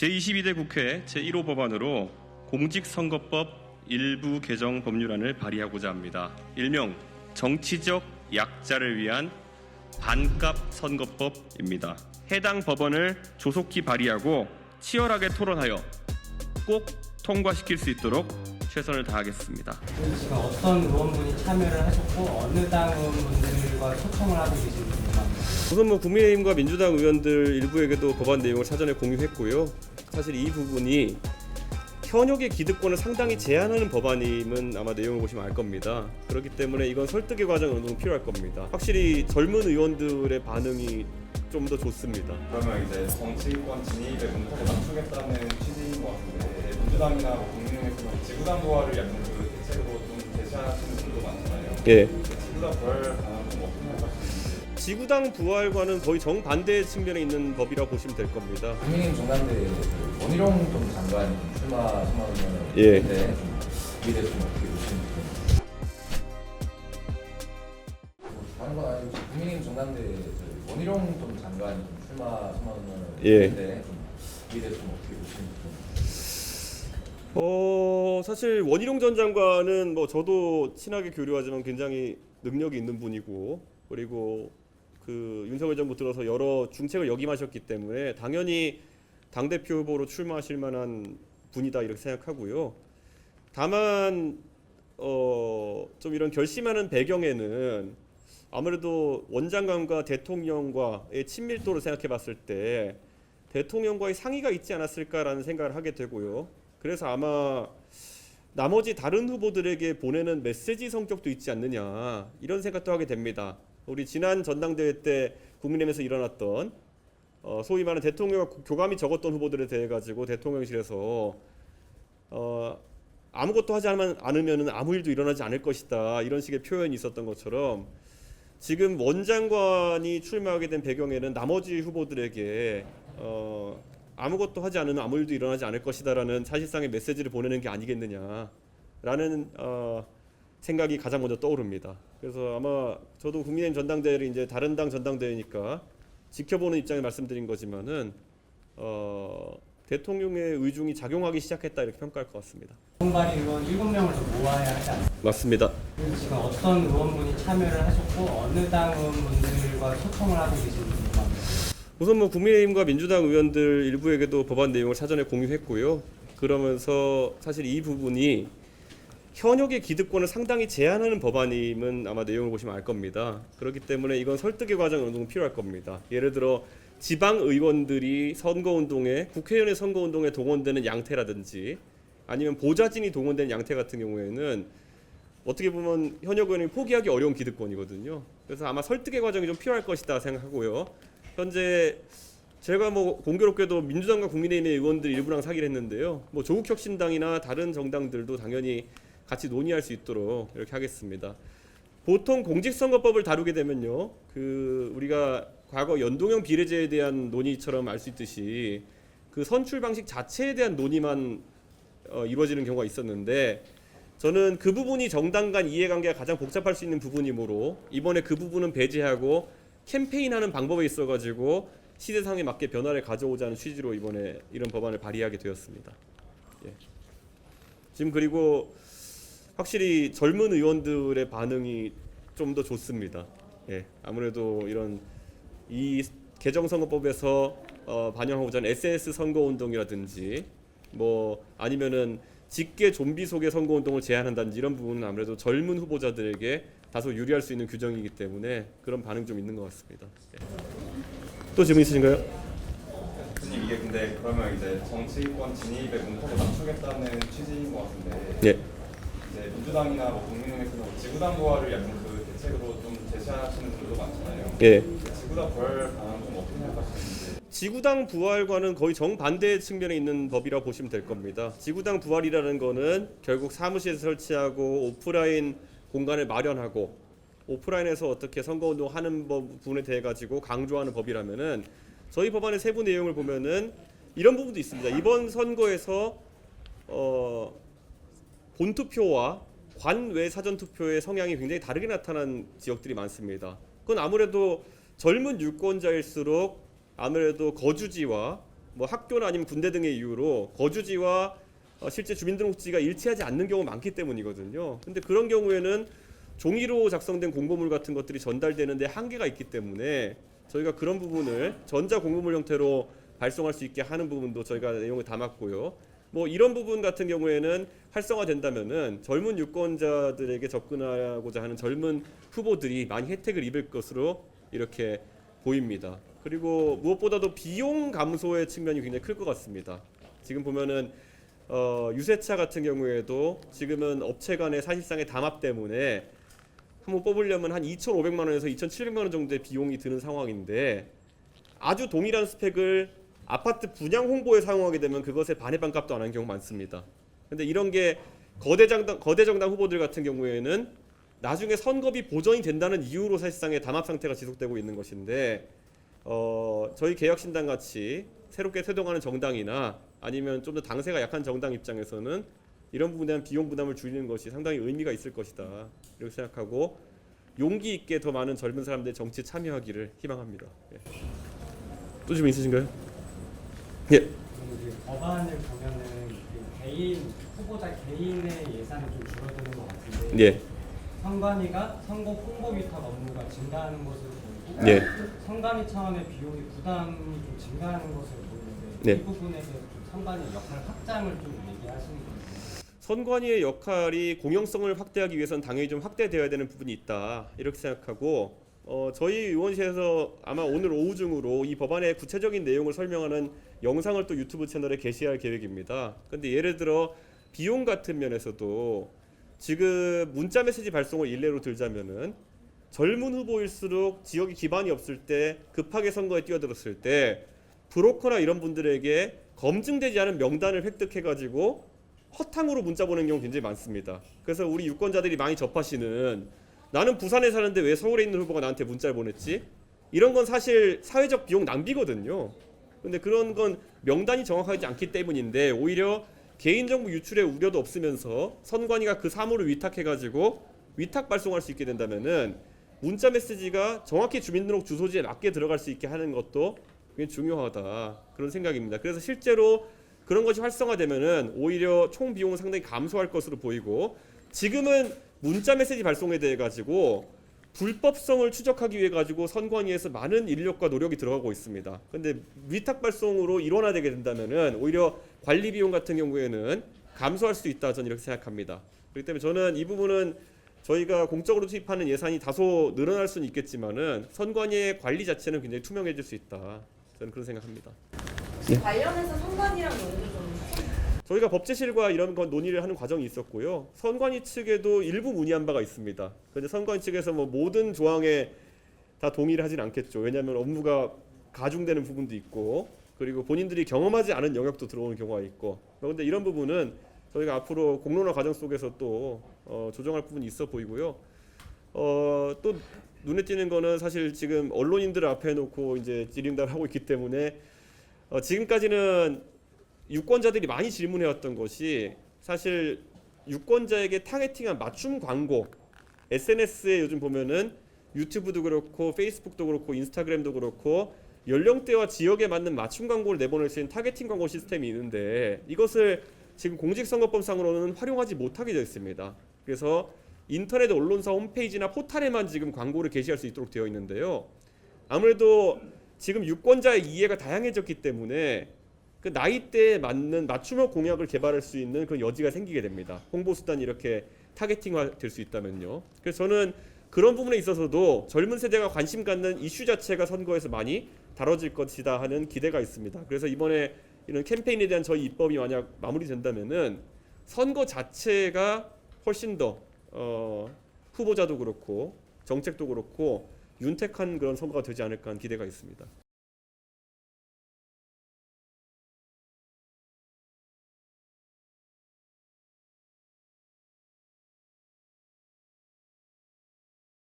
제22대 국회 제1호 법안으로 공직선거법 일부 개정 법률안을 발의하고자 합니다. 일명 정치적 약자를 위한 반값 선거법입니다. 해당 법안을 조속히 발의하고 치열하게 토론하여 꼭 통과시킬 수 있도록 최선을 다하겠습니다. 지금 어떤 의원분이 참여를 하셨고 어느 당 의원분들과 소통을 하고 계신지 궁금합니다. 우선 국민의힘과 민주당 의원들 일부에게도 법안 내용을 사전에 공유했고요. 사실 이 부분이 현역의 기득권을 상당히 제한하는 법안임은 아마 내용을 보시면 알 겁니다. 그렇기 때문에 이건 설득의 과정이 어느 정도 필요할 겁니다. 확실히 젊은 의원들의 반응이 좀 더 좋습니다. 그러면 이제 정치권 진입의 문턱을 낮추겠다는 취지인 것 같은데 민주당이나 국민의힘에서는 지구당 부활을 약간 그 대책으로 좀 제시하시는 분도 많잖아요. 예. 지구당 부활 방안은 좀 어떻게 생각하시는지. 지구당 부활과는 거의 정반대 측면에 있는 법이라고 보시면 될 겁니다. 국민의힘 정당대 원희룡 좀 장관 출마 소망을 예. 했는데 이에 대해서 좀 어떻게 보시는지. 다른 건 아니고 국민의힘 정당대 원희룡 좀 장관 출마 소망을 예. 했는데 이에 대해서 좀 어떻게 보시는지. 사실 원희룡 전 장관은 저도 친하게 교류하지만 굉장히 능력이 있는 분이고, 그리고 그 윤석열 정부 들어서 여러 중책을 역임하셨기 때문에 당연히 당대표 후보로 출마하실 만한 분이다 이렇게 생각하고요. 다만 좀 이런 결심하는 배경에는 아무래도 원 장관과 대통령과의 친밀도를 생각해 봤을 때 대통령과의 상의가 있지 않았을까라는 생각을 하게 되고요. 그래서 아마 나머지 다른 후보들에게 보내는 메시지 성격도 있지 않느냐 이런 생각도 하게 됩니다. 우리 지난 전당대회 때 국민의힘에서 일어났던 소위 말하는 대통령과 교감이 적었던 후보들에 대해 가지고 대통령실에서 아무것도 하지 않으면 아무 일도 일어나지 않을 것이다 이런 식의 표현이 있었던 것처럼 지금 원 장관이 출마하게 된 배경에는 나머지 후보들에게 아무것도 하지 않으면 아무 일도 일어나지 않을 것이다라는 사실상의 메시지를 보내는 게 아니겠느냐라는 생각이 가장 먼저 떠오릅니다. 그래서 아마 저도 국민의힘 전당대회를 이제 다른 당 전당대회니까 지켜보는 입장에 말씀드린 거지만은 대통령의 의중이 작용하기 시작했다 이렇게 평가할 것 같습니다. 본발의 의원 7명을 더 모아야 하지 않습니까? 맞습니다. 지금 어떤 의원분이 참여를 하셨고 어느 당 의원분들과 소통을 하고 계신지 궁금합니다. 우선 국민의힘과 민주당 의원들 일부에게도 법안 내용을 사전에 공유했고요. 그러면서 사실 이 부분이 현역의 기득권을 상당히 제한하는 법안임은 아마 내용을 보시면 알 겁니다. 그렇기 때문에 이건 설득의 과정이 어느 정도 필요할 겁니다. 예를 들어 지방 의원들이 선거운동에 국회의원의 선거운동에 동원되는 양태라든지 아니면 보좌진이 동원되는 양태 같은 경우에는 어떻게 보면 현역 의원이 포기하기 어려운 기득권이거든요. 그래서 아마 설득의 과정이 좀 필요할 것이다 생각하고요. 현재 제가 공교롭게도 민주당과 국민의힘의 의원들 일부랑 상의를 했는데요. 조국혁신당이나 다른 정당들도 당연히 같이 논의할 수 있도록 이렇게 하겠습니다. 보통 공직선거법을 다루게 되면요, 우리가 과거 연동형 비례제에 대한 논의처럼 알 수 있듯이 그 선출 방식 자체에 대한 논의만 이루어지는 경우가 있었는데 저는 그 부분이 정당 간 이해관계가 가장 복잡할 수 있는 부분이므로 이번에 그 부분은 배제하고 캠페인하는 방법에 있어가지고 시대상에 맞게 변화를 가져오자는 취지로 이번에 이런 법안을 발의하게 되었습니다. 예. 지금 그리고 확실히 젊은 의원들의 반응이 좀 더 좋습니다. 예. 아무래도 이 개정선거법에서 반영하고자 하는 SNS 선거운동이라든지 아니면은 직계 좀비 속의 선거운동을 제한한다든지 이런 부분은 아무래도 젊은 후보자들에게 다소 유리할 수 있는 규정이기 때문에 그런 반응 좀 있는 것 같습니다. 예. 또 질문 있으신가요? 교수님 이게 근데 그러면 이제 정치권 진입의 문턱을 낮추겠다는 취지인 것 같은데 예. 이제 민주당이나 국민의힘에서는 지구당 부활을 약간 그 대책으로 좀 제시하시는 분도 많잖아요. 예. 지구당 부활 방안 좀 어떻게 생각하시는지. 지구당 부활과는 거의 정반대 측면에 있는 법이라고 보시면 될 겁니다. 지구당 부활이라는 거는 결국 사무실에 설치하고 오프라인 공간을 마련하고 오프라인에서 어떻게 선거운동 하는 부분에 대해 가지고 강조하는 법이라면은 저희 법안의 세부 내용을 보면은 이런 부분도 있습니다. 이번 선거에서 본투표와 관외 사전투표의 성향이 굉장히 다르게 나타난 지역들이 많습니다. 그건 아무래도 젊은 유권자일수록 아무래도 거주지와 뭐 학교나 아니면 군대 등의 이유로 거주지와 실제 주민등록지가 일치하지 않는 경우가 많기 때문이거든요. 근데 그런 경우에는 종이로 작성된 공고물 같은 것들이 전달되는데 한계가 있기 때문에 저희가 그런 부분을 전자 공고물 형태로 발송할 수 있게 하는 부분도 저희가 내용을 담았고요. 뭐 이런 부분 같은 경우에는 활성화된다면은 젊은 유권자들에게 접근하고자 하는 젊은 후보들이 많이 혜택을 입을 것으로 이렇게 보입니다. 그리고 무엇보다도 비용 감소의 측면이 굉장히 클 것 같습니다. 지금 보면은 유세차 같은 경우에도 지금은 업체 간의 사실상의 담합 때문에 한번 뽑으려면 한 2,500만 원에서 2,700만 원 정도의 비용이 드는 상황인데 아주 동일한 스펙을 아파트 분양 홍보에 사용하게 되면 그것의 반의 반값도 안 하는 경우 많습니다. 근데 이런 게 거대 정당 후보들 같은 경우에는 나중에 선거비 보전이 된다는 이유로 사실상의 담합 상태가 지속되고 있는 것인데 저희 개혁신당 같이 새롭게 태동하는 정당이나 아니면 좀 더 당세가 약한 정당 입장에서는 이런 부분에 대한 비용 부담을 줄이는 것이 상당히 의미가 있을 것이다 이렇게 생각하고 용기 있게 더 많은 젊은 사람들이 정치에 참여하기를 희망합니다. 예. 또 질문 있으신가요? 예. 이제 법안을 보면은 그 개인 후보자 개인의 예산이 좀 줄어드는 것 같은데 예. 선관위가 선거 홍보 위탁 업무가 증가하는 것으로 보이고 예. 선관위 차원의 비용이 부담이 좀 증가하는 것으로 보이는데 네. 이 부분에 대해서 좀 선관위 역할 확장을 좀 얘기하시는 거예요. 선관위의 역할이 공영성을 확대하기 위해서는 당연히 좀 확대되어야 되는 부분이 있다 이렇게 생각하고 저희 의원실에서 아마 오늘 오후 중으로 이 법안의 구체적인 내용을 설명하는 영상을 또 유튜브 채널에 게시할 계획입니다. 근데 예를 들어 비용 같은 면에서도 지금 문자 메시지 발송을 일례로 들자면은 젊은 후보일수록 지역에 기반이 없을 때 급하게 선거에 뛰어들었을 때 브로커나 이런 분들에게 검증되지 않은 명단을 획득해가지고 허탕으로 문자 보내는 경우 굉장히 많습니다. 그래서 우리 유권자들이 많이 접하시는 나는 부산에 사는데 왜 서울에 있는 후보가 나한테 문자를 보냈지? 이런 건 사실 사회적 비용 낭비거든요. 근데 그런 건 명단이 정확하지 않기 때문인데 오히려 개인정보 유출의 우려도 없으면서 선관위가 그 사무를 위탁해가지고 위탁 발송할 수 있게 된다면은 문자 메시지가 정확히 주민등록 주소지에 맞게 들어갈 수 있게 하는 것도 굉장히 중요하다 그런 생각입니다. 그래서 실제로 그런 것이 활성화되면은 오히려 총 비용은 상당히 감소할 것으로 보이고 지금은 문자 메시지 발송에 대해 가지고 불법성을 추적하기 위해 가지고 선관위에서 많은 인력과 노력이 들어가고 있습니다. 근데 위탁 발송으로 일원화되게 된다면은 오히려 관리 비용 같은 경우에는 감소할 수 있다 저는 이렇게 생각합니다. 그렇기 때문에 저는 이 부분은 저희가 공적으로 투입하는 예산이 다소 늘어날 수는 있겠지만은 선관위의 관리 자체는 굉장히 투명해질 수 있다. 저는 그런 생각합니다. 혹시 관련해서 선관위랑 논의 좀 저희가 법제실과 이런 건 논의를 하는 과정이 있었고요. 선관위 측에도 일부 문의한 바가 있습니다. 그런데 선관위 측에서 뭐 모든 조항에 다 동의를 하진 않겠죠. 왜냐하면 업무가 가중되는 부분도 있고 그리고 본인들이 경험하지 않은 영역도 들어오는 경우가 있고 그런데 이런 부분은 저희가 앞으로 공론화 과정 속에서 또 조정할 부분이 있어 보이고요. 또 눈에 띄는 거는 사실 지금 언론인들 앞에 놓고 이제 질의응답을 하고 있기 때문에 지금까지는 유권자들이 많이 질문해왔던 것이 사실 유권자에게 타겟팅한 맞춤 광고 SNS에 요즘 보면은 유튜브도 그렇고 페이스북도 그렇고 인스타그램도 그렇고 연령대와 지역에 맞는 맞춤 광고를 내보낼 수 있는 타겟팅 광고 시스템이 있는데 이것을 지금 공직선거법상으로는 활용하지 못하게 되어 있습니다. 그래서 인터넷 언론사 홈페이지나 포탈에만 지금 광고를 게시할 수 있도록 되어 있는데요. 아무래도 지금 유권자의 이해가 다양해졌기 때문에 그 나이대에 맞는 맞춤형 공약을 개발할 수 있는 그런 여지가 생기게 됩니다. 홍보 수단이 이렇게 타겟팅화 될 수 있다면요. 그래서 저는 그런 부분에 있어서도 젊은 세대가 관심 갖는 이슈 자체가 선거에서 많이 다뤄질 것이다 하는 기대가 있습니다. 그래서 이번에 이런 캠페인에 대한 저희 입법이 만약 마무리된다면은 선거 자체가 훨씬 더 후보자도 그렇고 정책도 그렇고 윤택한 그런 선거가 되지 않을까 하는 기대가 있습니다.